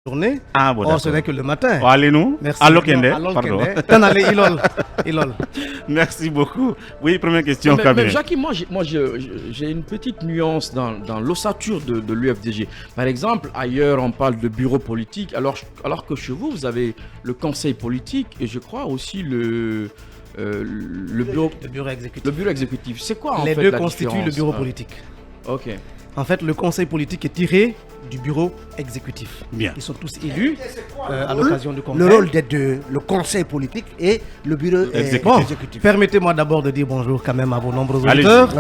journée. Ah bon, Or, ce n'est que le matin. Allez-nous. Merci. Allo Kende. Pardon. Ilol. Merci beaucoup. Oui, première question, Kabir. Mais Jackie, moi j'ai une petite nuance dans l'ossature de l'UFDG. Par exemple, ailleurs on parle de bureau politique, alors que chez vous, vous avez le conseil politique et je crois aussi le bureau exécutif. Le bureau exécutif. C'est quoi en fait les deux la constituent différence? le bureau politique. Ok. En fait, le conseil politique est tiré du bureau exécutif. Bien. Ils sont tous élus à l'occasion du congrès. Le rôle des deux, le conseil politique et le bureau exécutif. Permettez-moi d'abord de dire bonjour quand même à vos nombreux auditeurs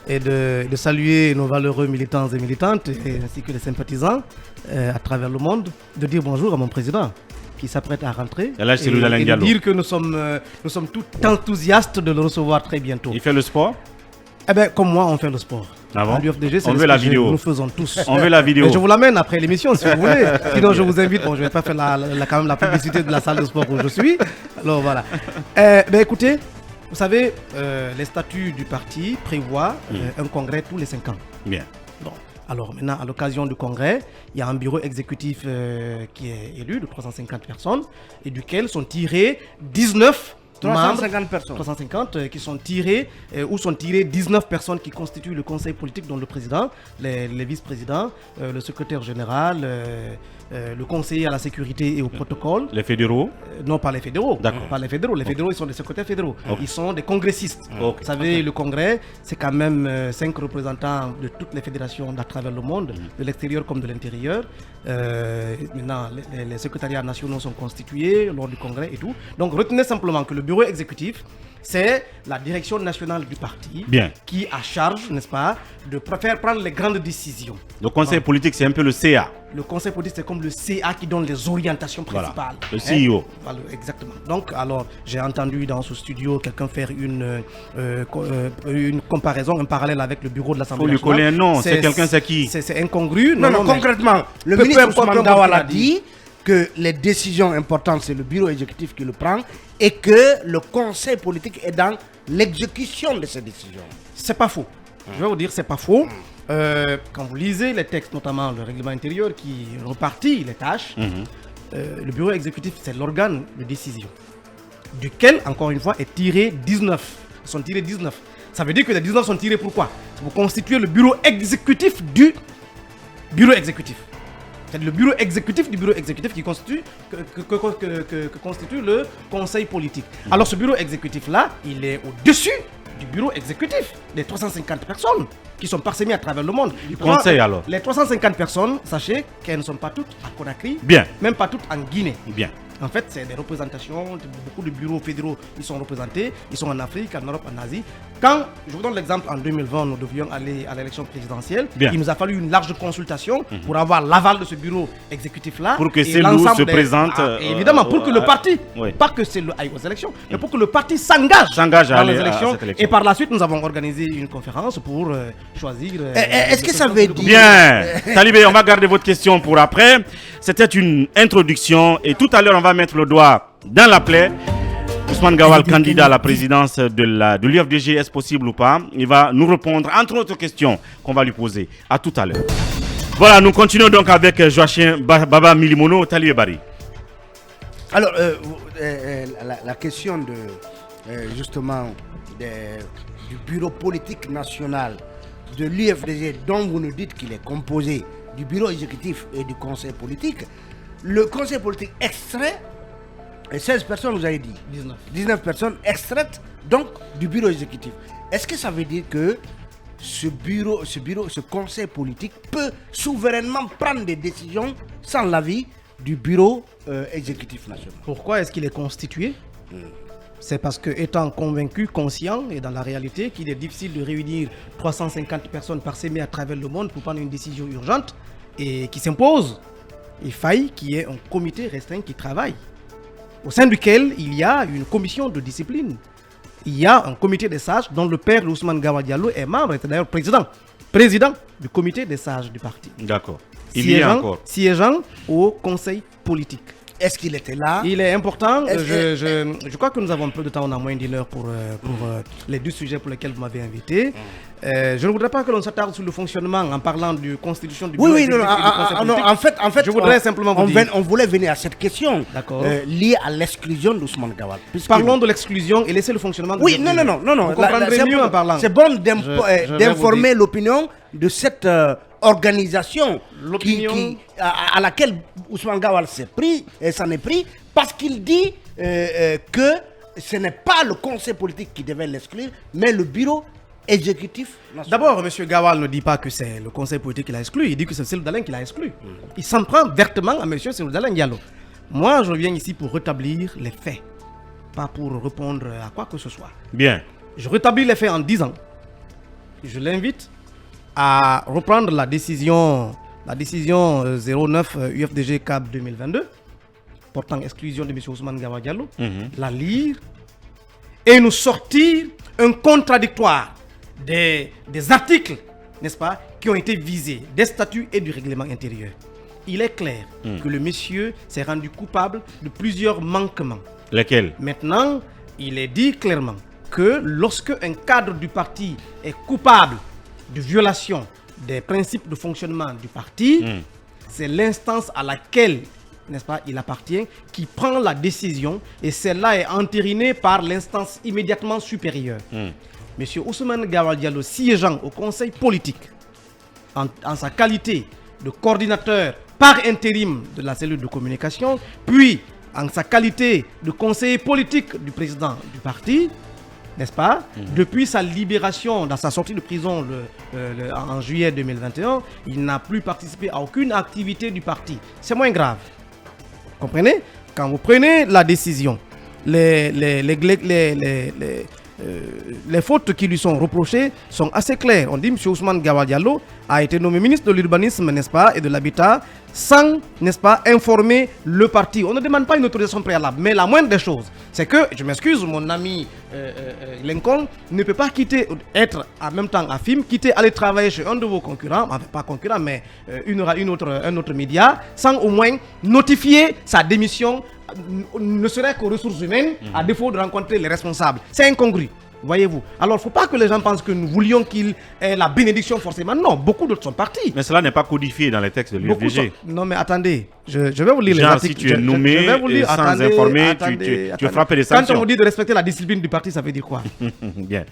et de saluer nos valeureux militants et militantes ainsi que les sympathisants à travers le monde, de dire bonjour à mon président qui s'apprête à rentrer et de dire que nous sommes tout enthousiastes de le recevoir très bientôt. Il fait le sport? Eh bien, comme moi, on fait le sport. Ah bon? l'UFDG, on veut la vidéo. Nous faisons tous. On veut la vidéo. Et je vous l'amène après l'émission si vous voulez. Sinon, je vous invite. Bon, je ne vais pas faire quand même la publicité de la salle de sport où je suis. Alors voilà. Écoutez, vous savez, les statuts du parti prévoient un congrès tous les 5 ans. Bien. Bon. Alors maintenant, à l'occasion du congrès, il y a un bureau exécutif qui est élu de 350 personnes et duquel sont tirés 19 350 personnes. 350 qui sont tirés, où sont tirés 19 personnes qui constituent le conseil politique, dont le président, les vice-présidents, le secrétaire général, le conseiller à la sécurité et au protocole. Les fédéraux? Non, pas les fédéraux. D'accord. Pas les fédéraux. Les fédéraux, ils sont des secrétaires fédéraux. Okay. Ils sont des congressistes. Okay. Vous savez, le congrès, c'est quand même 5 représentants de toutes les fédérations à travers le monde, de l'extérieur comme de l'intérieur. Maintenant, les secrétariats nationaux sont constitués lors du congrès et tout. Donc, retenez simplement que le bureau exécutif, c'est la direction nationale du parti qui a charge, n'est-ce pas, de faire prendre les grandes décisions. Le conseil politique, c'est un peu le CA. Le conseil politique, c'est comme le CA qui donne les orientations principales. Voilà. Le CEO. Voilà, exactement. Donc, alors, j'ai entendu dans ce studio quelqu'un faire une comparaison, un parallèle avec le bureau de l'Assemblée nationale. Il faut lui coller un nom. C'est quelqu'un, c'est qui? C'est incongru. Non, concrètement, le ministre Ousmane Gawal a dit que les décisions importantes, c'est le bureau exécutif qui le prend et que le conseil politique est dans l'exécution de ces décisions. C'est pas faux. Je vais vous dire, c'est pas faux. Quand vous lisez les textes, notamment le règlement intérieur qui repartit les tâches, le bureau exécutif, c'est l'organe de décision, duquel, encore une fois, est tiré 19. Ils sont tirés 19. Ça veut dire que les 19 sont tirés pourquoi? Pour constituer le bureau exécutif du bureau exécutif. C'est le bureau exécutif du bureau exécutif qui constitue, que constitue le conseil politique. Alors ce bureau exécutif-là, il est au-dessus du bureau exécutif, des 350 personnes qui sont parsemées à travers le monde. Du conseil alors? Les 350 personnes, sachez qu'elles ne sont pas toutes à Conakry, même pas toutes en Guinée. Bien. En fait, c'est des représentations, beaucoup de bureaux fédéraux, ils sont représentés, ils sont en Afrique, en Europe, en Asie. Quand, je vous donne l'exemple, en 2020, nous devions aller à l'élection présidentielle. Il nous a fallu une large consultation pour avoir l'aval de ce bureau exécutif-là. Pour que Cellou se présente. Évidemment, pour que le parti, pas que Cellou aille aux élections, mais pour que le parti s'engage dans les élections. Et par la suite, nous avons organisé une conférence pour choisir. Est-ce que ça veut dire... Bien. Talibé, on va garder votre question pour après. C'était une introduction et tout à l'heure, on va mettre le doigt dans la plaie. Ousmane Gawal, candidat à la présidence de l'UFDG, est-ce possible ou pas? Il va nous répondre, entre autres questions qu'on va lui poser. À tout à l'heure. Voilà, nous continuons donc avec Joachim Baba Milimono, Talibé Bari. Alors, la question de justement du bureau politique national de l'UFDG, dont vous nous dites qu'il est composé du bureau exécutif et du conseil politique, le conseil politique extrait 16 personnes, vous avez dit 19 personnes extraites donc du bureau exécutif. Est-ce que ça veut dire que ce conseil politique peut souverainement prendre des décisions sans l'avis du bureau exécutif national? Pourquoi est-ce qu'il est constitué? C'est parce que, étant convaincu, conscient et dans la réalité qu'il est difficile de réunir 350 personnes parsemées à travers le monde pour prendre une décision urgente et qui s'impose, il faille qu'il y ait un comité restreint qui travaille, au sein duquel il y a une commission de discipline. Il y a un comité des sages dont le père Ousmane Gawal Diallo est membre, est d'ailleurs président du comité des sages du parti. D'accord. Il y a encore. Siégeant au conseil politique. Est-ce qu'il était là? Il est important. Est-ce- Je crois que nous avons peu de temps, on a moins d'une heure pour les 2 sujets pour lesquels vous m'avez invité. Je ne voudrais pas que l'on s'attarde sur le fonctionnement en parlant de constitution du bureau Oui, non, exécutif et du conseil non, politique. en fait, je voudrais simplement vous dire. on voulait venir à cette question D'accord. liée à l'exclusion d'Ousmane Gawal. puisque- Parlons de l'exclusion et laissez le fonctionnement. de Oui, l'UFDG. non. Vous comprendrez mieux en parlant. C'est bon Je vais d'informer vous l'opinion de cette organisation L'opinion- à laquelle Ousmane Gawal s'en est pris parce qu'il dit que ce n'est pas le conseil politique qui devait l'exclure, mais le bureau exécutif national. D'abord, M. Gawal ne dit pas que c'est le conseil politique qui l'a exclu, il dit que c'est Cellou Dalein qui l'a exclu. Il s'en prend vertement à M. Cellou Dalein Diallo. Moi, je viens ici pour rétablir les faits, pas pour répondre à quoi que ce soit. Bien. Je rétablis les faits en disant, je l'invite à reprendre la décision 09 UFDG CAB 2022, portant exclusion de M. Ousmane Gawal Diallo, la lire et nous sortir un contradictoire des articles, n'est-ce pas, qui ont été visés, des statuts et du règlement intérieur. Il est clair que le monsieur s'est rendu coupable de plusieurs manquements. Lesquels? Maintenant, il est dit clairement que lorsque un cadre du parti est coupable de violation des principes de fonctionnement du parti, c'est l'instance à laquelle, n'est-ce pas, il appartient, qui prend la décision et celle-là est entérinée par l'instance immédiatement supérieure. Monsieur Ousmane Gawal Diallo, siégeant au conseil politique, en sa qualité de coordinateur par intérim de la cellule de communication, puis en sa qualité de conseiller politique du président du parti, n'est-ce pas, depuis sa libération, dans sa sortie de prison en juillet 2021, il n'a plus participé à aucune activité du parti. C'est moins grave. Comprenez? Quand vous prenez la décision, les fautes qui lui sont reprochées sont assez claires. On dit que M. Ousmane Gawal Diallo a été nommé ministre de l'urbanisme, n'est-ce pas, et de l'habitat, sans, n'est-ce pas, informer le parti. On ne demande pas une autorisation préalable, mais la moindre des choses, c'est que, je m'excuse, mon ami Lincoln ne peut pas être en même temps à FIM, aller travailler chez un de vos concurrents, enfin pas concurrent, mais un autre média, sans au moins notifier sa démission, ne serait qu'aux ressources humaines, à défaut de rencontrer les responsables. C'est incongru. Voyez-vous. Alors, il ne faut pas que les gens pensent que nous voulions qu'il ait la bénédiction forcément. Non, beaucoup d'autres sont partis. Mais cela n'est pas codifié dans les textes de l'UFDG. Non, mais attendez, je vais vous lire les Genre, articles. si tu es nommé sans informer, tu es frappé des sanctions. Quand on vous dit de respecter la discipline du parti, ça veut dire quoi? Bien.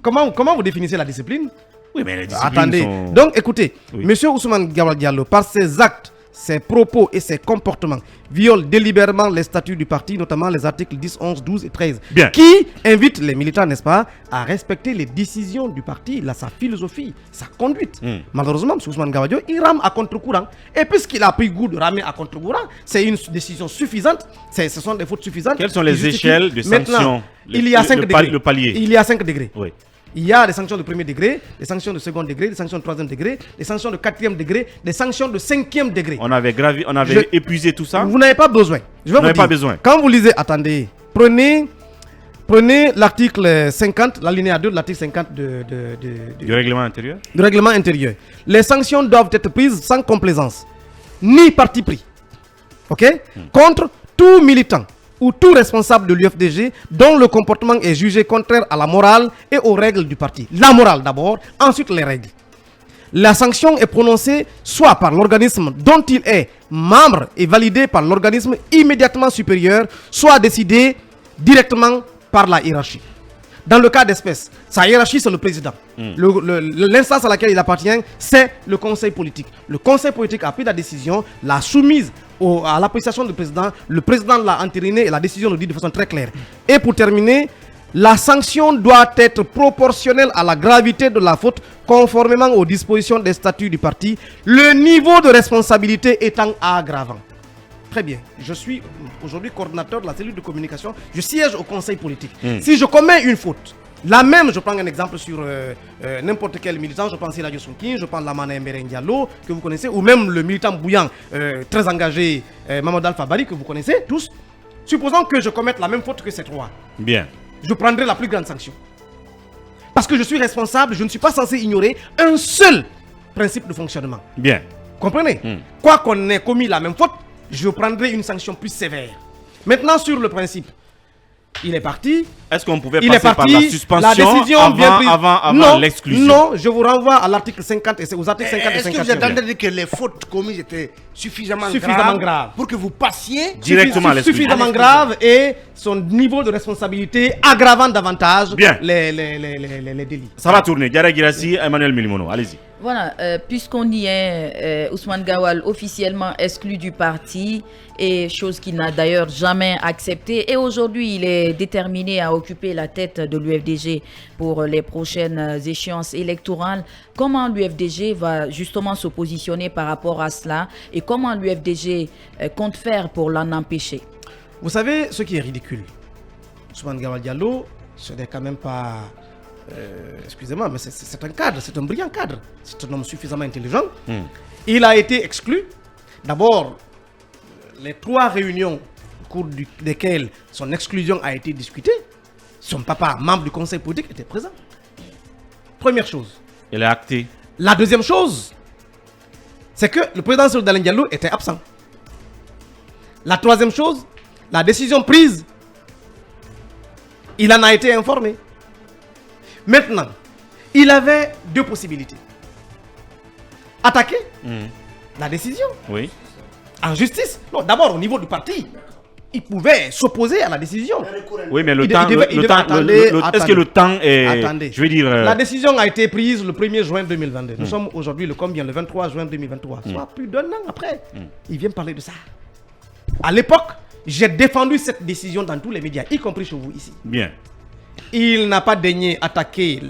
Comment vous définissez la discipline? Oui, mais les disciplines Attendez. sont... Donc, écoutez, Oui. Monsieur Ousmane Gawal Diallo, par ses actes, ses propos et ses comportements, viole délibérément les statuts du parti, notamment les articles 10, 11, 12 et 13, Bien. qui invitent les militants, n'est-ce pas, à respecter les décisions du parti, sa philosophie, sa conduite. Malheureusement, M. Ousmane Gawal Diallo, il rame à contre-courant. Et puisqu'il a pris goût de ramer à contre-courant, c'est une décision suffisante, ce sont des fautes suffisantes. Quelles sont les qui justifient- échelles de Maintenant, sanctions? Il y a 5 degrés. Le palier. Il y a 5 degrés. Oui. Il y a des sanctions de premier degré, des sanctions de second degré, des sanctions de troisième degré, des sanctions de quatrième degré, des sanctions de cinquième degré. On avait épuisé tout ça. Vous n'avez pas besoin. Je vais Vous vous n'avez dire. pas besoin. Quand vous lisez, attendez, prenez l'article 50, l'alinéa 2 de l'article 50 Du règlement intérieur. du règlement intérieur. Les sanctions doivent être prises sans complaisance, ni parti pris. Ok? Contre tout militant ou tout responsable de l'UFDG dont le comportement est jugé contraire à la morale et aux règles du parti. La morale d'abord, ensuite les règles. La sanction est prononcée soit par l'organisme dont il est membre et validée par l'organisme immédiatement supérieur, soit décidée directement par la hiérarchie. Dans le cas d'espèce, sa hiérarchie, c'est le président. L'instance à laquelle il appartient, c'est le conseil politique. Le conseil politique a pris la décision, l'a soumise à l'appréciation du président. Le président l'a entérinée et la décision le dit de façon très claire. Et pour terminer, la sanction doit être proportionnelle à la gravité de la faute, conformément aux dispositions des statuts du parti, le niveau de responsabilité étant aggravant. Très bien. Je suis aujourd'hui coordinateur de la cellule de communication. Je siège au conseil politique. Si je commets une faute, là même, je prends un exemple sur n'importe quel militant, je pense à Eladio Sonkin, je prends Lamana Mberen Diallo, que vous connaissez, ou même le militant bouillant, très engagé, Mamadou Alpha Bari, que vous connaissez tous. Supposons que je commette la même faute que ces trois. Bien. Je prendrai la plus grande sanction. Parce que je suis responsable, je ne suis pas censé ignorer un seul principe de fonctionnement. Bien. Comprenez? Quoi qu'on ait commis la même faute, je prendrai une sanction plus sévère. Maintenant, sur le principe, il est parti. Est-ce qu'on pouvait Il est passer par parti. la suspension avant non, l'exclusion? Non, je vous renvoie à l'article 50 et aux articles 50 et Est-ce que 51. vous êtes en train de dire que les fautes commises étaient suffisamment graves pour que vous passiez directement à l'exclusion? Suffisamment grave et son niveau de responsabilité aggravant davantage Bien. les délits. Ça va tourner. Diarra Girassi, Emmanuel Milimono, allez-y. Voilà, puisqu'on y est, Ousmane Gawal officiellement exclu du parti, et chose qu'il n'a d'ailleurs jamais acceptée. Et aujourd'hui, il est déterminé à occuper la tête de l'UFDG pour les prochaines échéances électorales. Comment l'UFDG va justement se positionner par rapport à cela et comment l'UFDG compte faire pour l'en empêcher? Vous savez, ce qui est ridicule, Ousmane Gawal Diallo, ce n'est quand même pas... excusez-moi, mais c'est un cadre, c'est un brillant cadre. C'est un homme suffisamment intelligent. Il a été exclu. D'abord, les 3 réunions au cours desquelles son exclusion a été discutée, son papa, membre du conseil politique, était présent. Première chose. Elle est actée. La deuxième chose, c'est que le président Souleymane Diallo était absent. La troisième chose, la décision prise, il en a été informé. Maintenant, il avait 2 possibilités. Attaquer la décision Oui. en justice. Non, d'abord au niveau du parti. Il pouvait s'opposer à la décision. Oui, mais le Il temps, devait- il devait- attendez, est-ce que le temps est... Attendez. Je veux dire... La décision a été prise le 1er juin 2022. Nous sommes aujourd'hui le combien? Le 23 juin 2023. Soit plus d'un an après. Il vient parler de ça. À l'époque, j'ai défendu cette décision dans tous les médias, y compris chez vous ici. Bien. Il n'a pas daigné attaquer,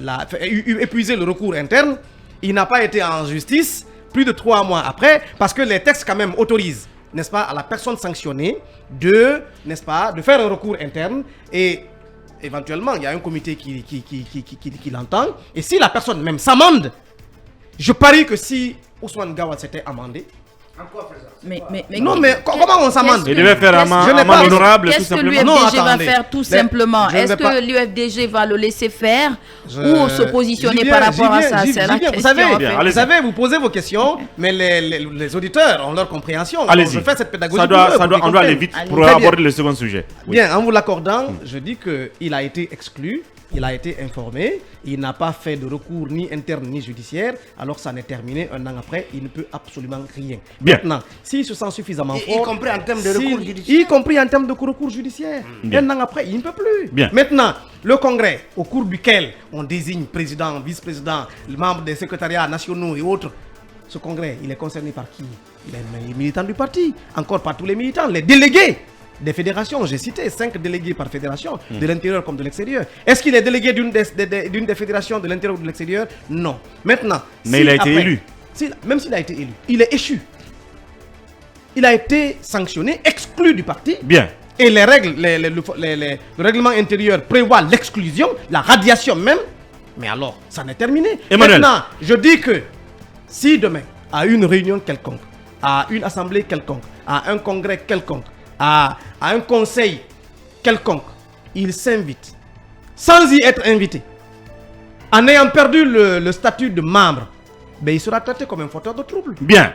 épuiser le recours interne. Il n'a pas été en justice plus de 3 mois après, parce que les textes quand même autorisent, n'est-ce pas, à la personne sanctionnée de, n'est-ce pas, de faire un recours interne et éventuellement il y a un comité qui l'entend. Et si la personne même s'amende, je parie que si Ousmane Gawal s'était amendé, Mais non, mais comment on s'amende? Il devait faire qu'est-ce- amende je n'ai pas- honorable, tout Qu'est-ce que simplement. Non, l'UFDG va attendez. faire tout Mais simplement? je ne Est-ce vais pas- que l'UFDG va le laisser faire Je- ou se positionner j'y par viens, rapport à j'y ça? viens, C'est j'y la viens. question. Vous en savez, fait. allez-y. vous savez, vous posez vos questions, mais les auditeurs ont leur compréhension. Alors, Allez-y. je fais cette pédagogie. Ça pour doit, eux, ça pour doit, qu'ils on doit aller comprennent. vite Allez. pour Très bien. aborder le second sujet. Oui. Bien, en vous l'accordant, je dis qu'il a été exclu, il a été informé, il n'a pas fait de recours ni interne ni judiciaire, alors ça n'est terminé un an après, il ne peut absolument rien. Bien. Maintenant, s'il se sent suffisamment Y fort... compris en termes de s'il- recours judiciaire. Y compris en termes de recours judiciaire. Bien. Un an après, il ne peut plus. Bien. Maintenant, le congrès, au cours duquel on désigne président, vice-président, les membres des secrétariats nationaux et autres, ce congrès, il est concerné par qui? Les militants du parti, encore par tous les militants, les délégués des fédérations. J'ai cité 5 délégués par fédération, de l'intérieur comme de l'extérieur. Est-ce qu'il est délégué d'une des fédérations de l'intérieur ou de l'extérieur? Non. Maintenant, Mais si il a été après- élu. même s'il a été élu, il est échu. Il a été sanctionné, exclu du parti. Bien. Et les règles, le règlement intérieur prévoit l'exclusion, la radiation même. Mais alors, ça n'est terminé. Emmanuel. Maintenant, je dis que si demain, à une réunion quelconque, à une assemblée quelconque, à un congrès quelconque, à un conseil quelconque, il s'invite, sans y être invité, en ayant perdu le statut de membre, ben, il sera traité comme un fauteur de trouble. Bien.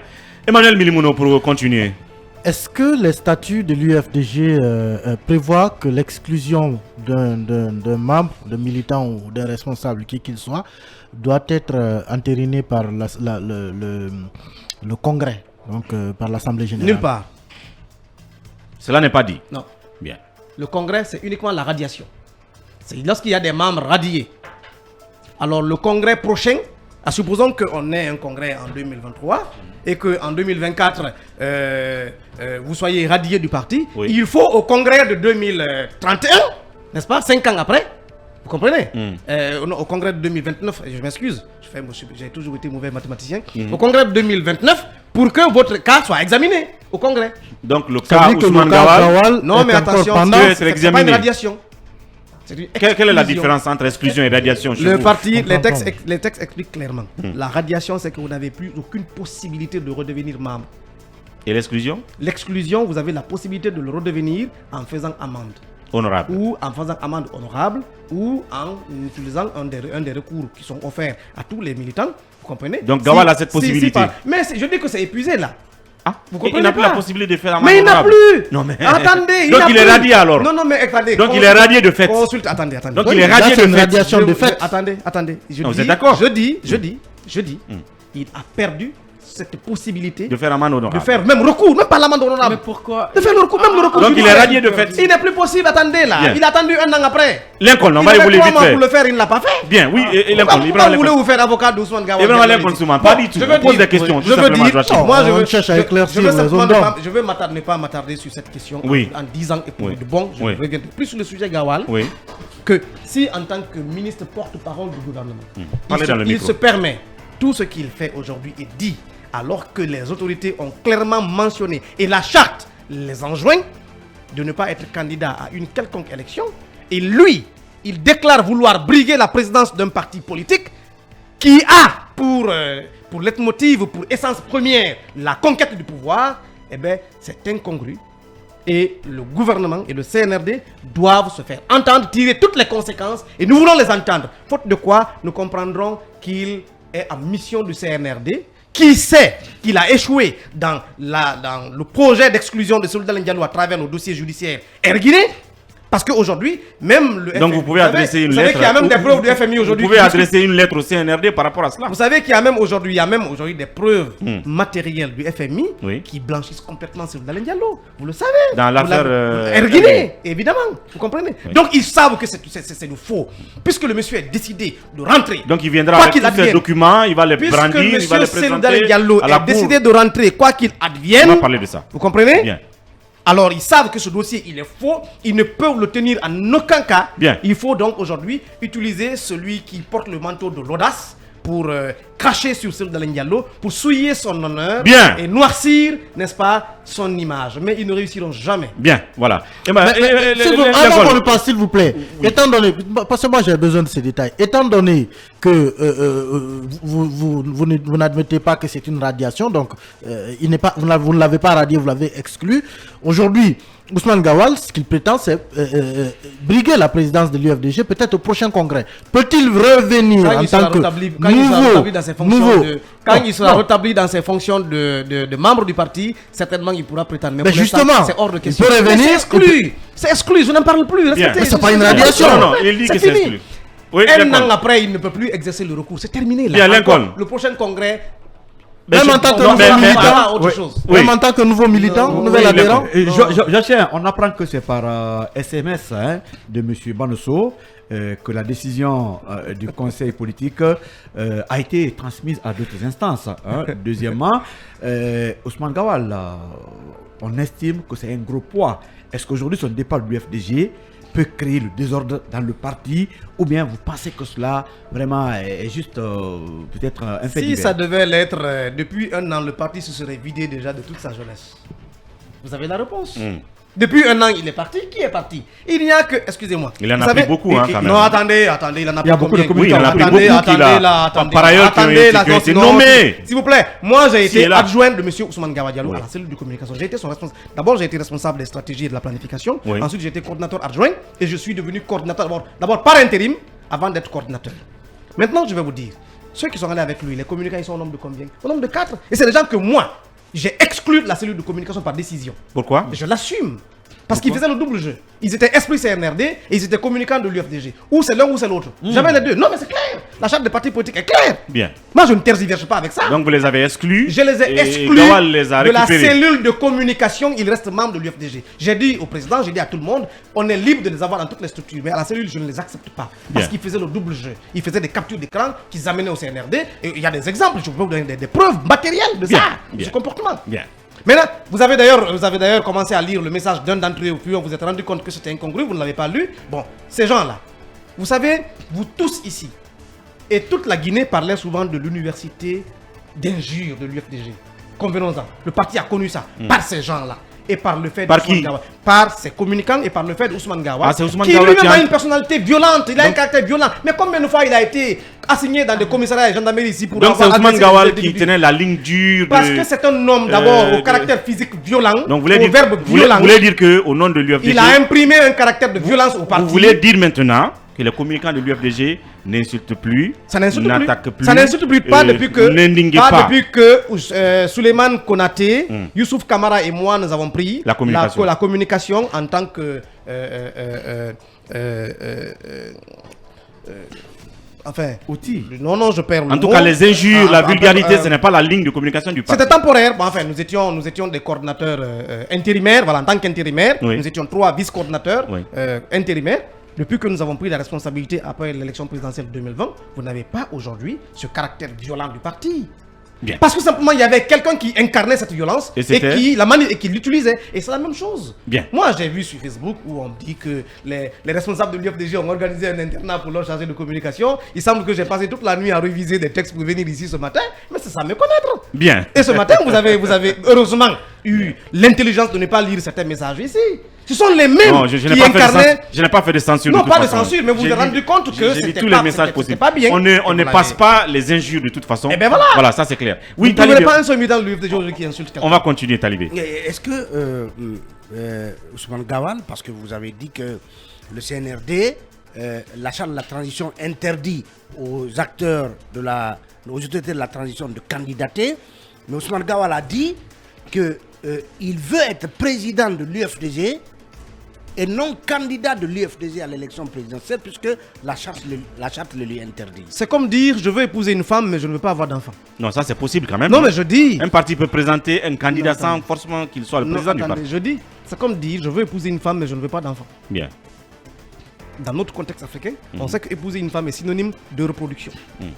Emmanuel Milimono pour continuer. Est-ce que les statuts de l'UFDG prévoient que l'exclusion d'un membre, d'un militant ou d'un responsable, qui qu'il soit, doit être entérinée par le Congrès, donc par l'Assemblée générale? Nulle part. Cela n'est pas dit. Non. Bien. Le congrès, c'est uniquement la radiation. C'est lorsqu'il y a des membres radiés. Alors le congrès prochain, supposons qu'on ait un congrès en 2023 et qu'en 2024, vous soyez radié du parti, Oui. il faut au congrès de 2031, n'est-ce pas, 5 ans après, vous comprenez? Non, au congrès de 2029, je m'excuse, j'ai toujours été mauvais mathématicien, au congrès de 2029, pour que votre cas soit examiné au congrès. Donc le Ça cas veut dire que Ousmane le cas Gawal, Gawal Non, est mais encore attention, pendant. peut être c'est pas une examiné. radiation. C'est une quelle est la exclusion. différence entre exclusion et radiation chez Le vous? parti, Je comprends les textes expliquent clairement. La radiation, c'est que vous n'avez plus aucune possibilité de redevenir membre. Et l'exclusion? L'exclusion, vous avez la possibilité de le redevenir en faisant amende. Honorable. Ou en faisant amende honorable, ou en utilisant un des recours qui sont offerts à tous les militants. Vous comprenez? Donc, Gawal a cette possibilité. mais je dis que c'est épuisé là. Ah, Vous il comprenez n'a plus la pas? possibilité de faire amende Mais il n'a honorable. plus. Non, mais. Attendez. Donc n'a il est plus. radié alors. Non, mais attendez. Donc il est radié de fait. Consulte, attendez. Donc Oui, il est là, radié c'est de une fait. radiation de fait. Attendez. Non, vous êtes d'accord? Je dis, il a perdu cette possibilité De faire amende honorable. de faire même recours, même pas l'amende honorable. Mais pourquoi? De faire le recours, même le recours. Donc il est judiciaire. radié de fait. Il n'est plus possible, attendez là. Bien. Il a attendu un an après. Lincoln, on Il va avait évoluer 3 vite mois fait. pour le faire, il ne l'a pas fait. Bien, oui, et Lincoln, Pourquoi Ibrahim vous voulez Lincoln. vous faire avocat d'Ousmane Gawal? Ibrahim Lincoln Souman, pas du tout. Je On veux pose dire- des questions, tout je veux simplement, dire- Joachim. non, moi, On cherche à éclaircir je veux les simplement zones ne d'ombre. pas- je veux ne pas m'attarder sur cette question Oui. en disant et pour Oui. de bon, je Oui. reviendrai plus sur le sujet Gawal, Oui. que si en tant que ministre porte-parole du gouvernement, Parlez dans le il micro. se permet tout ce qu'il fait aujourd'hui est dit alors que les autorités ont clairement mentionné et la charte les enjoint de ne pas être candidat à une quelconque élection, et lui, il déclare vouloir briguer la présidence d'un parti politique qui a pour leitmotiv, pour essence première, la conquête du pouvoir. Eh bien, c'est incongru. Et le gouvernement et le CNRD doivent se faire entendre, tirer toutes les conséquences, et nous voulons les entendre. Faute de quoi, nous comprendrons qu'il est en mission du CNRD, qui sait qu'il a échoué dans le projet d'exclusion de Souleymane Diallo à travers le dossier judiciaire Erguiné. Parce qu'aujourd'hui, même le Donc FMI, vous pouvez adresser une vous savez lettre. qu'il y a même des preuves du FMI aujourd'hui. Vous pouvez qui adresser une lettre au CNRD par rapport à cela. vous savez qu'il y a même aujourd'hui, des preuves matérielles du FMI Oui. qui blanchissent complètement sur Souleymane Diallo. Vous le savez. Dans Vous l'affaire, l'avez- Erguiné, évidemment. Vous comprenez? Donc ils savent que c'est du faux. Puisque le monsieur est décidé de rentrer. Donc il viendra Quoi avec qu'il tous ces advienne. documents, il va les Puisque brandir, il va monsieur les Souleymane présenter Diallo à la est cour. décidé de rentrer, quoi qu'il On advienne. va parler de ça. Vous comprenez? Bien. Alors ils savent que ce dossier il est faux, ils ne peuvent le tenir en aucun cas. Bien. Il faut donc aujourd'hui utiliser celui qui porte le manteau de l'audace pour cracher sur Souleymane Diallo, pour souiller son honneur. Bien. Et noircir, n'est-ce pas, son image. Mais ils ne réussiront jamais. Bien, voilà. Eh ben, Avant qu'on le passe, s'il vous plaît, étant donné, parce que moi j'ai besoin de ces détails, étant donné que vous n'admettez pas que c'est une radiation, donc il n'est pas, vous ne l'avez pas radié, vous l'avez exclu. Aujourd'hui, Ousmane Gawal, ce qu'il prétend, c'est briguer la présidence de l'UFDG, peut-être au prochain congrès. Peut-il revenir Quand en il sera tant que rétabli, quand il sera rétabli dans ses fonctions nouveau de, quand il sera non. rétabli dans ses fonctions de membre du parti, certainement il pourra prétendre. Mais Mais pour l'instant, justement, c'est hors de il question. peut Mais revenir, c'est exclu. C'est exclu, je n'en parle plus. Bien. Respectez, Mais c'est je pas suis une désolé. radiation. Non, non, il dit que c'est fini. exclu. Oui, Un d'accord. an après, il ne peut plus exercer le recours. C'est terminé. Bien, Là. Lincoln. Encore, le prochain congrès. Même en tant que on nouveau verra militant, autre oui. chose. Oui. même en tant que nouveau militant, Non, nouvel oui, adhérent. d'accord. Et Joachim, on apprend que c'est par SMS de M. Banosso que la décision du conseil politique a été transmise à d'autres instances. Deuxièmement, Ousmane Gawal, on estime que c'est un gros poids. Est-ce qu'aujourd'hui son départ de l'UFDG peut créer le désordre dans le parti, ou bien vous pensez que cela vraiment est juste peut-être un fait Si divers? ça devait l'être, depuis un an, le parti se serait vidé déjà de toute sa jeunesse. Vous avez la réponse. Depuis un an, il est parti. Qui est parti? Il n'y a que... Excusez-moi. Il en Vous a pris beaucoup, hein, quand même. Non, attendez, il en a Il y a pris beaucoup de combien? Oui, il en a pris Attendez, beaucoup qu'il a- attendez, là, attendez. par ailleurs, qui ont Attendez, là, été non, nommés. S'il vous plaît, moi j'ai S'il est été là. adjoint de M. Ousmane Gawal Diallo Oui. à la cellule de communication. J'ai été son responsable. D'abord, j'ai été responsable des stratégies et de la planification. Oui. Ensuite, j'ai été coordinateur adjoint et je suis devenu coordinateur d'abord par intérim avant d'être coordinateur. Maintenant, je vais vous dire, ceux qui sont allés avec lui, les communicants, ils sont au nombre de combien? Au nombre de 4. Et c'est des gens que moi, j'ai exclu de la cellule de communication par décision. Pourquoi? Et je l'assume. Parce qu'ils faisaient le double jeu. Ils étaient esprit CNRD et ils étaient communicants de l'UFDG. Ou c'est l'un ou c'est l'autre. Jamais les deux. Non, mais c'est clair. La charte des partis politiques est claire. Bien. Moi, je ne tergiverse pas avec ça. Donc vous les avez exclus. Je les ai et exclus Gawal les a de la récupérés. cellule de communication. Ils restent membres de l'UFDG. J'ai dit au président, j'ai dit à tout le monde, on est libre de les avoir dans toutes les structures. Mais à la cellule, je ne les accepte pas. Parce Bien. qu'ils faisaient le double jeu. Ils faisaient des captures d'écran qu'ils amenaient au CNRD. Et il y a des exemples, je peux vous donner des preuves matérielles de Bien, ça, de bien. ce comportement. Bien. Maintenant, vous avez d'ailleurs commencé à lire le message d'un d'entre eux, puis on vous êtes rendu compte que c'était incongru, vous ne l'avez pas lu. Bon, ces gens-là, vous savez, vous tous ici, et toute la Guinée parlait souvent de l'université d'injure de l'UFDG. Convenons-en, le parti a connu ça par ces gens-là. Et par le fait Par d'Ousmane qui? Gawal. Par ses communicants et par le fait d'Ousmane Gawal. Ah, c'est Ousmane qui Gawal lui-même qui a a- une personnalité violente, il a un Donc- caractère violent. Mais combien de fois il a été assigné dans des commissariats et gendarmeries ici pour Donc c'est avoir Ousmane agressé Gawal des qui individus? tenait la ligne dure. Parce que c'est un homme d'abord au caractère physique violent, Donc vous voulez au dire, verbe vous violent. voulez dire que au nom de l'UFDG, Il a imprimé un caractère de violence au parti. vous voulez dire maintenant que les communicants de l'UFDG n'insulte plus, Ça n'insulte n'attaque plus. plus, Ça n'insulte plus. Pas depuis que, n'indigne pas. depuis que Souleymane Konaté, Youssouf Kamara et moi, nous avons pris La communication. la communication en tant que. Enfin. Outil. Non, je perds le En tout mot. cas, les injures, la vulgarité, ce n'est pas la ligne de communication du parti. C'était temporaire. Bon, enfin, nous étions des coordinateurs intérimaires. Voilà, en tant qu'intérimaires, Oui. nous étions 3 vice-coordinateurs Oui. intérimaires. Depuis que nous avons pris la responsabilité après l'élection présidentielle de 2020, vous n'avez pas aujourd'hui ce caractère violent du parti. Bien. Parce que simplement, il y avait quelqu'un qui incarnait cette violence Et et c'était qui l'utilisait. Et c'est la même chose. Bien. Moi, j'ai vu sur Facebook où on dit que les responsables de l'UFDG ont organisé un internat pour leur chargé de communication. Il semble que j'ai passé toute la nuit à réviser des textes pour venir ici ce matin. Mais c'est ça me connaître. Bien. Et ce matin, vous avez heureusement eu l'intelligence de ne pas lire certains messages ici. Ce sont les mêmes Non, je qui n'ai pas, incarnaient... je n'ai pas fait de censure. Non, de toute pas de façon. censure, mais vous vous J'ai êtes rendu lu- compte que j'ai lu c'était tous pas- les messages c'était possibles. pas bien. On ne Vous passe l'avez. pas les injures de toute façon. Eh ben voilà. Voilà, ça c'est clair. Vous Oui, ne trouverez Talibé, pas un seul militant de l'UFDG aujourd'hui qui insulte quelqu'un. on va continuer, Talibé. Est-ce que Ousmane Gawal, parce que vous avez dit que le CNRD, la charte de la transition interdit aux acteurs aux autorités de la transition de candidater, mais Ousmane Gawal a dit que il veut être président de l'UFDG et non candidat de l'UFDG à l'élection présidentielle puisque la charte le lui interdit. C'est comme dire je veux épouser une femme mais je ne veux pas avoir d'enfant. Non, ça c'est possible quand même. Non mais je dis. Un parti peut présenter un candidat Non, sans attendez. forcément qu'il soit le Non, président du attendez, parti. je dis. C'est comme dire je veux épouser une femme mais je ne veux pas d'enfant. Bien. Dans notre contexte africain, on sait qu'épouser une femme est synonyme de reproduction.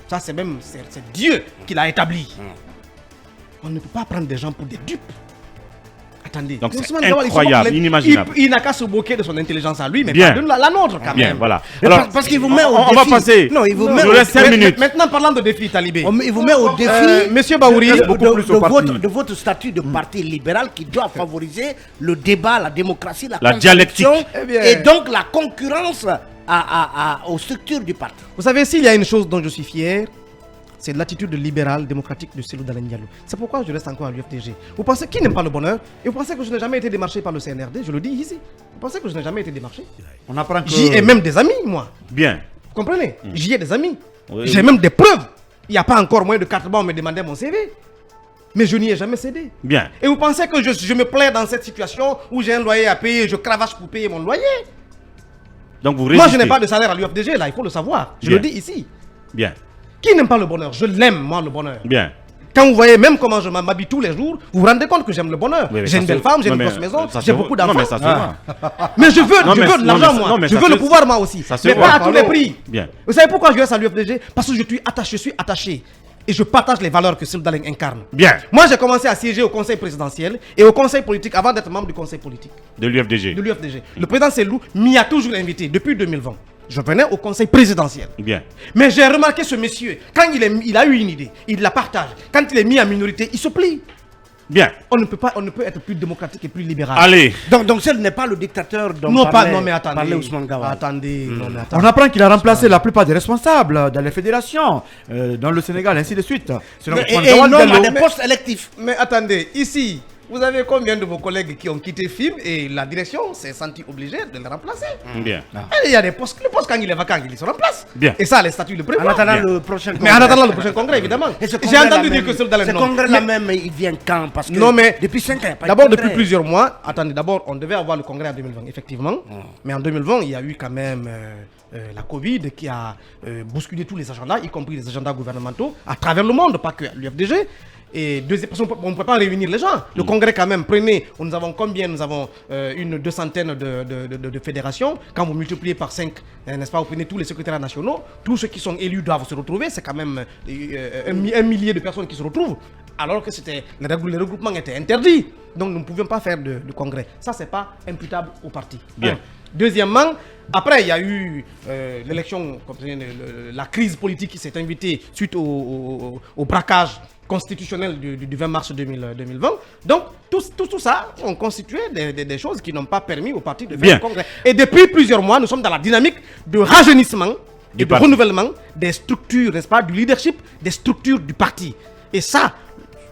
Ça c'est Dieu qui l'a établi. On ne peut pas prendre des gens pour des dupes. Attendez, Donc, c'est Ousmane Gawal, incroyable, inimaginable. Il n'a qu'à se moquer de son intelligence à lui, mais Bien. pas de la nôtre quand Bien, même. voilà. Mais Alors, parce qu'il vous met au on va défi. passer. Non, il vous Il met nous au reste 5 minutes. Maintenant, parlant de défi talibé. Il vous met au défi Monsieur Baouri, de votre statut de parti libéral qui doit favoriser le débat, la démocratie, la dialectique. contradiction Eh bien. et donc la concurrence aux structures du parti. vous savez, s'il y a une chose dont je suis fier, c'est l'attitude libérale démocratique de Cellou Dalein Diallo. C'est pourquoi je reste encore à l'UFDG. Vous pensez qui n'aime pas le bonheur? Et vous pensez que je n'ai jamais été démarché par le CNRD? Je le dis ici. Vous pensez que je n'ai jamais été démarché? On apprend que... J'y ai même des amis, moi. Bien. Vous comprenez? J'y ai des amis. Oui. J'ai même des preuves. Il n'y a pas encore moyen de 4 mois, on me demandait mon CV. Mais je n'y ai jamais cédé. Bien. Et vous pensez que je me plais dans cette situation où j'ai un loyer à payer, je cravache pour payer mon loyer? Donc vous Moi, résistez. je n'ai pas de salaire à l'UFDG, là, il faut le savoir. Je Bien. le dis ici. Bien. Qui n'aime pas le bonheur? Je l'aime, moi, le bonheur. Bien. Quand vous voyez même comment je m'habille tous les jours, vous vous rendez compte que j'aime le bonheur. Oui, mais J'ai ça une se- belle femme, j'ai non, une mais grosse maison, ça se j'ai voit. beaucoup Non, d'enfants. mais ça se voit. Mais je veux, Non, mais- de non, l'argent, mais- moi. non, mais Je ça veux se- le pouvoir, moi aussi. ça se Mais voit. pas à tous les prix. Bien. Vous savez pourquoi je reste à l'UFDG? Parce que je suis attaché. Et je partage les valeurs que Cellou Dalein incarne. Bien. Moi, j'ai commencé à siéger au conseil présidentiel et au conseil politique avant d'être membre du conseil politique De l'UFDG. de l'UFDG. Le président Cellou m'y a toujours invité depuis 2020. Je venais au conseil présidentiel. Bien. Mais j'ai remarqué ce monsieur, quand il a eu une idée, il la partage. Quand il est mis en minorité, il se plie. Bien. On ne peut être plus démocratique et plus libéral. Allez. Donc ce n'est pas le dictateur dont Non, parlait attendez. Ousmane Gawal. Attendez, non, mais On attendez. apprend qu'il a remplacé la plupart des responsables dans les fédérations, dans le Sénégal, ainsi de suite. Selon Et Ousmane il Gawal nomme à Diallo. des postes électifs. Mais attendez, ici, vous avez combien de vos collègues qui ont quitté FIM et la direction s'est sentie obligée de le remplacer? Bien. Et il y a des postes, le poste quand il est vacant, il se remplace. Bien. Et ça, les statuts le En prévoient. attendant Bien. le prochain congrès. Mais en attendant le prochain congrès, évidemment. Et ce J'ai congrès-là entendu dire même- que Cellou Dalein ce non. congrès-là Mais- même, il vient quand? Parce que Non, mais depuis 5 ans, il n'y a pas d'abord, de depuis congrès. plusieurs mois, attendez, d'abord, on devait avoir le congrès en 2020, effectivement. Mais en 2020, il y a eu quand même la Covid qui a bousculé tous les agendas, y compris les agendas gouvernementaux, à travers le monde, pas que à l'UFDG. Et deuxième, parce qu'on ne peut pas réunir les gens. Le congrès, quand même, prenez, nous avons combien? Nous avons une 200aine de fédérations. Quand vous multipliez par 5, n'est-ce pas, vous prenez tous les secrétaires nationaux, tous ceux qui sont élus doivent se retrouver. C'est quand même un millier de personnes qui se retrouvent. Alors que les regroupements étaient interdits. Donc nous ne pouvions pas faire de congrès. Ça, c'est pas imputable au parti. Bien. Un. Deuxièmement, après, il y a eu l'élection, la crise politique qui s'est invitée suite au braquage constitutionnel du 20 mars 2020. Donc, tout ça ont constitué des choses qui n'ont pas permis au parti de faire Bien. le congrès. Et depuis plusieurs mois, nous sommes dans la dynamique de rajeunissement Du et de parti. renouvellement des structures, n'est-ce pas, du leadership, des structures du parti. Et ça,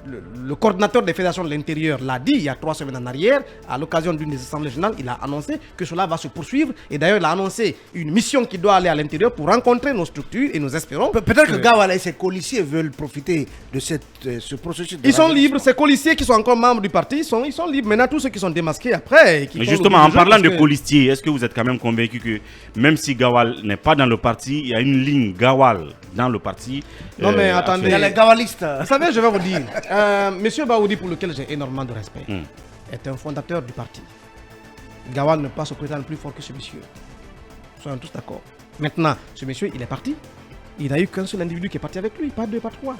le coordinateur des fédérations de l'intérieur l'a dit il y a 3 semaines en arrière, à l'occasion d'une des assemblées générales, il a annoncé que cela va se poursuivre. Et d'ailleurs, il a annoncé une mission qui doit aller à l'intérieur pour rencontrer nos structures et nous espérons. Peut-être que Gawal et ses colissiers veulent profiter de ce processus. Ils sont libres, ces colissiers qui sont encore membres du parti, ils sont libres. Maintenant, tous ceux qui sont démasqués après. Mais justement, en parlant de colissiers, est-ce que vous êtes quand même convaincu que même si Gawal n'est pas dans le parti, il y a une ligne Gawal dans le parti? Non, mais attendez. Il y a les gawalistes. Vous savez, je vais vous dire, Monsieur Baoudi, pour lequel j'ai énormément de respect, est un fondateur du parti. Gawal ne peut pas se prétendre plus fort que ce monsieur. Soyons tous d'accord. Maintenant, ce monsieur, il est parti. Il n'a eu qu'un seul individu qui est parti avec lui, pas deux, pas trois.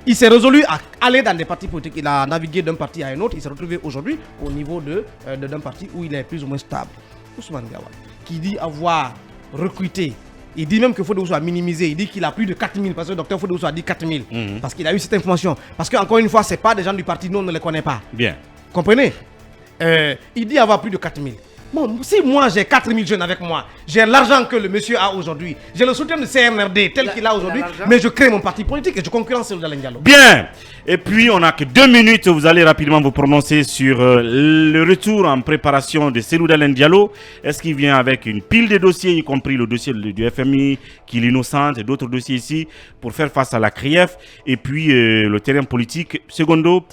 Il s'est résolu à aller dans des partis politiques. Il a navigué d'un parti à un autre. Il s'est retrouvé aujourd'hui au niveau d'un parti où il est plus ou moins stable. Ousmane Gawal, qui dit avoir recruté. Il dit même que Fodé Ousso a minimisé. Il dit qu'il a plus de 4000 parce que le docteur Fodé Ousso a dit 4000. Parce qu'il a eu cette information. Parce qu'encore une fois, ce n'est pas des gens du parti, nous on ne les connaît pas. Bien. Comprenez? Il dit avoir plus de 4000. Bon, si moi j'ai 4000 jeunes avec moi, j'ai l'argent que le monsieur a aujourd'hui, j'ai le soutien de CNRD tel qu'il a aujourd'hui, mais je crée mon parti politique et je concurrence Cellou Dalein Diallo. Bien. Et puis, on n'a que 2 minutes. Vous allez rapidement vous prononcer sur le retour en préparation de Cellou Dalein Diallo. Est-ce qu'il vient avec une pile de dossiers, y compris le dossier du FMI, qui l'innocente, et d'autres dossiers ici, pour faire face à la CRIEF, et puis le terrain politique. Secondo,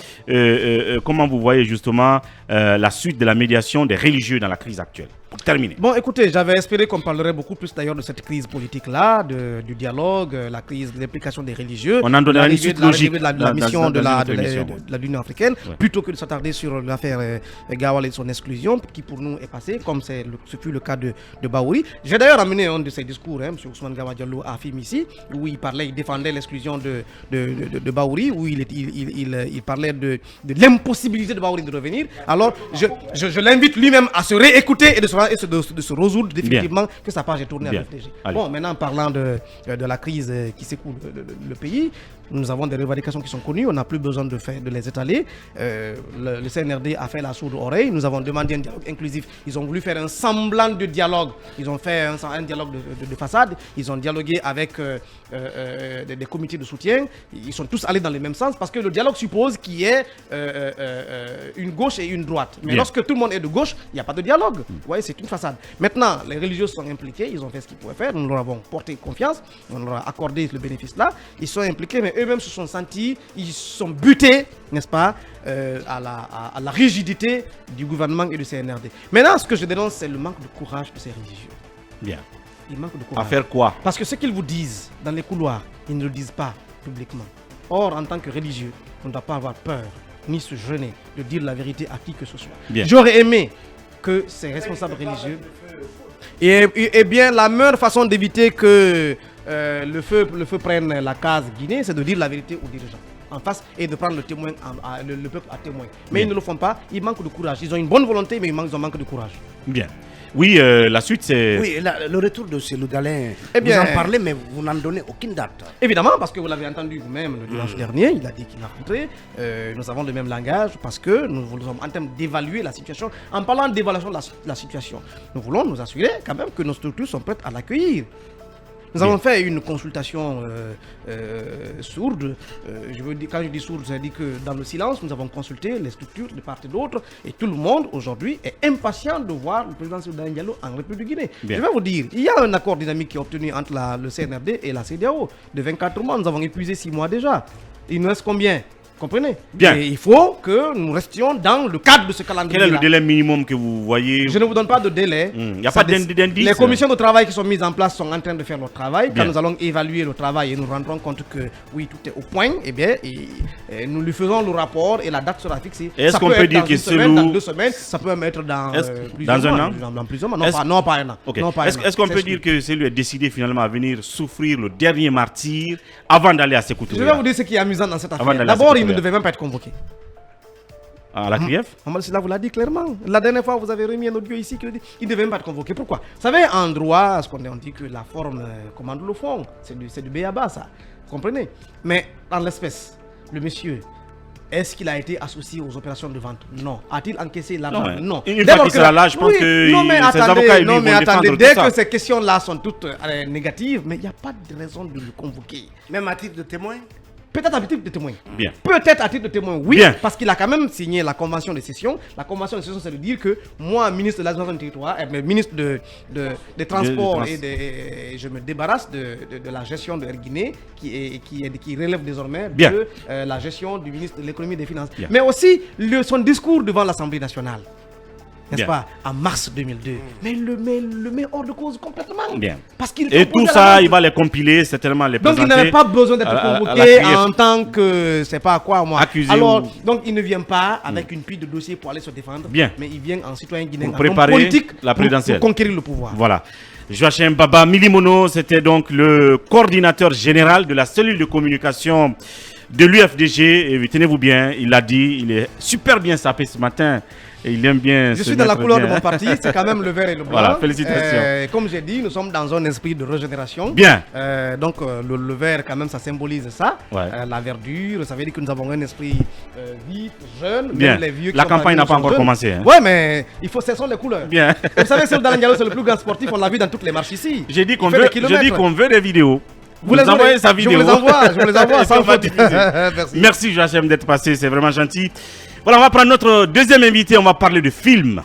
comment vous voyez justement la suite de la médiation des religieux dans la crise actuelle? Pour terminer. Bon, écoutez, j'avais espéré qu'on parlerait beaucoup plus d'ailleurs de cette crise politique-là, du dialogue, la crise de l'implication des religieux. On en donnerait une suite logique de la mission de l'Union africaine, ouais. Plutôt que de s'attarder sur l'affaire Gawal et son exclusion, qui pour nous est passée, comme ce fut le cas de Baouri. J'ai d'ailleurs amené un de ses discours, M. Ousmane Gawal Diallo à FIM ici, où il défendait l'exclusion de Baouri, où il parlait de l'impossibilité de Baouri de revenir. Alors, je l'invite lui-même à se réécouter et de se résoudre définitivement que sa page est tournée à l'FDG. Bon, maintenant, parlant de la crise qui secoue le pays, nous avons des revendications qui sont connues, on n'a plus besoin de les étaler. Le CNRD a fait la sourde oreille, nous avons demandé un dialogue inclusif. Ils ont voulu faire un semblant de dialogue, ils ont fait un dialogue de façade, ils ont dialogué avec des comités de soutien, ils sont tous allés dans le même sens parce que le dialogue suppose qu'il y ait une gauche et une droite. Mais lorsque tout le monde est de gauche, il n'y a pas de dialogue. Vous voyez, c'est une façade. Maintenant, les religieux sont impliqués, ils ont fait ce qu'ils pouvaient faire, nous leur avons porté confiance, on leur a accordé le bénéfice là, ils sont impliqués, mais eux-mêmes se sont sentis, ils sont butés, n'est-ce pas, à la rigidité du gouvernement et du CNRD. Maintenant, ce que je dénonce, c'est le manque de courage de ces religieux. Bien. Ils manquent de courage. À faire quoi? Parce que ce qu'ils vous disent dans les couloirs, ils ne le disent pas publiquement. Or, en tant que religieux, on ne doit pas avoir peur, ni se gêner de dire la vérité à qui que ce soit. J'aurais aimé que ces responsables religieux... Et bien, la meilleure façon d'éviter que le feu prenne la case Guinée, c'est de dire la vérité aux dirigeants en face et de prendre le peuple à témoin. Mais ils ne le font pas, ils manquent de courage. Ils ont une bonne volonté, mais ils manquent de courage. Bien. Oui, la suite c'est... Oui, le retour de Cellou Dalein, vous en parlez, mais vous n'en donnez aucune date. Évidemment, parce que vous l'avez entendu vous-même le dimanche dernier, il a dit qu'il va rentrer. Nous avons le même langage parce que nous sommes en train d'évaluer la situation. En parlant d'évaluation de la situation, nous voulons nous assurer quand même que nos structures sont prêtes à l'accueillir. Nous avons fait une consultation sourde. Quand je dis sourde, ça dit que dans le silence, nous avons consulté les structures de part et d'autre. Et tout le monde, aujourd'hui, est impatient de voir le président Cellou Dalein Diallo en République de Guinée. Je vais vous dire, il y a un accord dynamique qui est obtenu entre le CNRD et la CEDEAO de 24 mois. Nous avons épuisé 6 mois déjà. Il nous reste combien? Comprenez? Bien. Et il faut que nous restions dans le cadre de ce calendrier. Quel est le délai minimum que vous voyez? Je ne vous donne pas de délai. Il n'y a pas d'indice. Les commissions de travail qui sont mises en place sont en train de faire leur travail. Quand nous allons évaluer le travail et nous rendrons compte que oui, tout est au point, eh bien, nous lui faisons le rapport et la date sera fixée. Est-ce qu'on peut dire que Cellou... Dans 2 semaines, ça peut même être dans plusieurs mois. Dans plusieurs mois. Non, pas un an. Okay. Est-ce qu'on peut dire que Cellou est décidé finalement à venir souffrir le dernier martyr avant d'aller à Sékou Touré? Je vais vous dire ce qui est amusant dans cette affaire. D'abord, il ne devait même pas être convoqué. À la CRIEF? Cela vous l'a dit clairement. La dernière fois, vous avez remis un audio ici qui dit qu'il ne devait même pas être convoqué. Pourquoi? Vous savez, en droit, on dit que la forme commande le fond. C'est du béaba, ça. Vous comprenez? Mais dans l'espèce, le monsieur, est-ce qu'il a été associé aux opérations de vente? Non. A-t-il encaissé l'argent? Non. Une fois qu'il sera là, je pense que ses avocats lui vont défendre dès tout ça. que ces questions-là sont toutes négatives, mais il n'y a pas de raison de le convoquer. Même à titre de témoin? Peut-être à titre de témoin. Bien. Peut-être à titre de témoin, oui, Bien. parce qu'il a quand même signé la convention de cession. La convention de cession, c'est de dire que moi, ministre de l'administration du territoire, ministre des Transports je me débarrasse de la gestion de Air Guinée qui relève désormais Bien. de la gestion du ministre de l'économie et des finances. Bien. Mais aussi son discours devant l'Assemblée nationale. N'est-ce Bien. pas, en mars 2002. Mais il le met hors de cause complètement. Bien. Parce qu'il Et tout ça, il va les compiler, certainement les donc présenter. il n'avait pas besoin d'être à la convoqué criée. en tant que, c'est pas quoi moi. Accusé Alors, ou- donc il ne vient pas avec une pile de dossiers pour aller se défendre. Bien. Mais il vient en citoyen guinéen, Pour en homme préparer politique la présidentielle. pour conquérir le pouvoir. Voilà. Joachim Baba Milimono, c'était donc le coordinateur général de la cellule de communication de l'UFDG. Et tenez-vous bien, il l'a dit, il est super bien sapé ce matin. Et il aime bien. Je se suis dans la mettre couleur bien. de mon parti, c'est quand même le vert et le blanc. Voilà, félicitations. Comme j'ai dit, nous sommes dans un esprit de régénération. Bien. Le vert, quand même, ça symbolise ça. Ouais. La verdure, ça veut dire que nous avons un esprit vif, jeune. Bien. Même les vieux qui La sont campagne parmi n'a nous pas sont encore jeunes. commencé, hein. Ouais, mais ce sont les couleurs. Bien. Vous savez, Seydou Dalein Diallo, c'est le plus grand sportif, on l'a vu dans toutes les marches ici. J'ai dit Il qu'on fait veut, des j'ai kilomètres. dit qu'on veut des vidéos. Vous les envoyez envoyez, sa vidéo. je vous les envoie Et sans puis on va faute. diffuser. Merci. Merci Joachim d'être passé, c'est vraiment gentil. Voilà, on va prendre notre deuxième invité, on va parler de film.